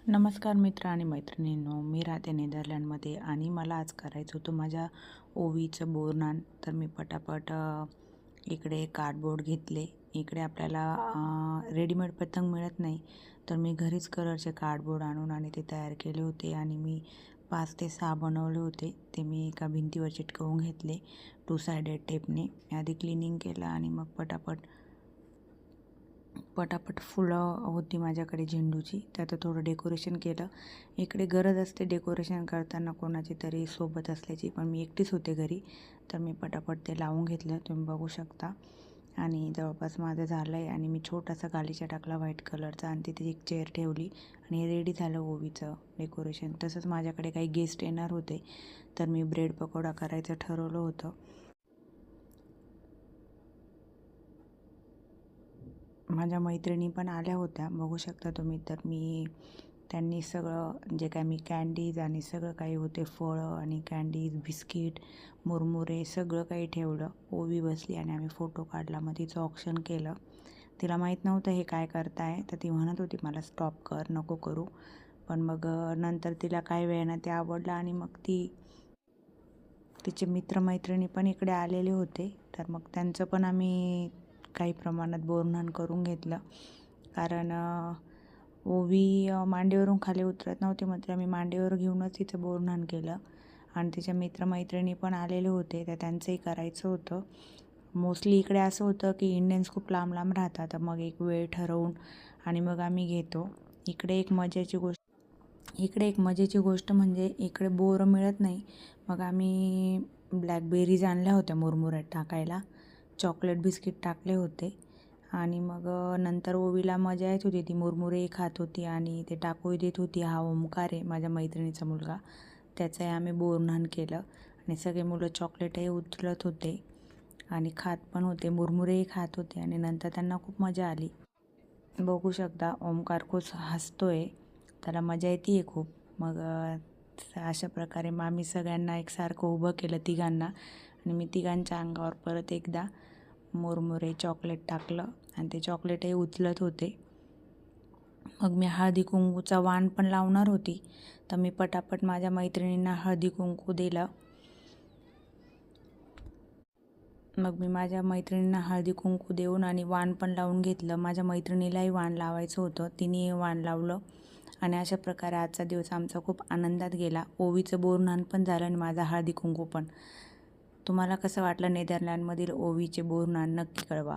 नमस्कार मित्र आणि मैत्रिणींनो, मी राहते नेदरलँडमध्ये आणि मला आज करायचं होतं माझ्या ओवीचं बोरनान. तर मी पटापट इकडे कार्डबोर्ड घेतले. इकडे आपल्याला रेडीमेड पतंग मिळत नाही, तर मी घरीच कलरचे कार्डबोर्ड आणून आणि ते तयार केले होते आणि मी 5 ते 6 बनवले होते. ते मी एका भिंतीवर चिटकवून घेतले 2 साइडेड टेपने. आधी क्लिनिंग केलं आणि मग पटापट फुलं होती माझ्याकडे झेंडूची, त्यात थोडं डेकोरेशन केलं. इकडे गरज असते डेकोरेशन करताना कोणाची तरी सोबत असल्याची, पण मी एकटीच होते घरी, तर मी पटापट ते लावून घेतलं. तुम्ही बघू शकता आणि जवळपास माझं झालं आहे. आणि मी छोटासा गालीचा टाकला व्हाईट कलरचा आणि तिथे एक चेअर ठेवली आणि रेडी झालं ओवीचं डेकोरेशन. तसंच माझ्याकडे काही गेस्ट येणार होते, तर मी ब्रेड पकोडा करायचं ठरवलं होतं. माझ्या मैत्रिणी पण आल्या होत्या, बघू शकता तुम्ही. तर त्यांनी सगळं जे काय मी कँडीज आणि सगळं काही होते, फळं आणि कँडीज, बिस्किट, मुरमुरे सगळं काही ठेवलं. ओवी बसली आणि आम्ही फोटो काढला. मग तिचं ऑप्शन केलं. तिला माहीत नव्हतं हे काय करताय, तर ती म्हणत होती मला स्टॉप कर, नको करू. पण मग नंतर तिला काही वेळानं ते आवडलं आणि मग तिचे मित्रमैत्रिणी पण इकडे आलेले होते. तर मग त्यांचं पण आम्ही काही प्रमाणात बोरन्हाण करून घेतलं. कारण ओवी मांडीवरून खाली उतरत नव्हती, मग आम्ही मांडीवर घेऊनच तिचं बोरन्हाण केलं. आणि तिच्या मित्रमैत्रिणी पण आलेले होते, तर त्यांचंही करायचं होतं. मोस्टली इकडे असं होतं की इंडियन्स खूप लांब लांब राहतात, तर मग एक वेळ ठरवून आणि मग आम्ही घेतो. इकडे एक मजेची गोष्ट म्हणजे इकडे बोरं मिळत नाही. मग आम्ही ब्लॅकबेरीज आणल्या होत्या मुरमुऱ्यात टाकायला, चॉकलेट बिस्किट टाकले होते आणि मग नंतर ओवीला मजा येत होती. ती मुरमुरे खात होती आणि ते टाकूही देत होती. हा ओमकार आहे माझ्या मैत्रिणीचा मुलगा, त्याचंही आम्ही बोरन्हाण केलं आणि सगळे मुलं चॉकलेटही उचलत होते आणि खात पण होते, मुरमुरेही खात होते आणि नंतर त्यांना खूप मजा आली. बघू शकता ओमकार खूप हसतोय, त्याला मजा येते आहे खूप. मग अशा प्रकारे मग आम्ही सगळ्यांना एकसारखं उभं केलं, तिघांना, आणि मी तिघांच्या अंगावर परत एकदा मुरमुरे चॉकलेट टाकलं आणि ते चॉकलेटही उचलत होते. मग मी हळदी कुंकूचा वाण पण लावणार होती, तर मी पटापट माझ्या मैत्रिणींना हळदी कुंकू दिलं. मग मी माझ्या मैत्रिणींना हळदी कुंकू देऊन आणि वाण पण लावून घेतलं. माझ्या मैत्रिणीलाही वाण लावायचं होतं, तिनेही वाण लावलं आणि अशा प्रकारे आजचा दिवस आमचा खूप आनंदात गेला. ओवीचं बोरन्हाण पण झालं आणि माझा हळदी कुंकू पण. तुम्हाला कसं वाटलं नेदरलँडमधील ओवीचे बोरन्हाण नक्की कळवा.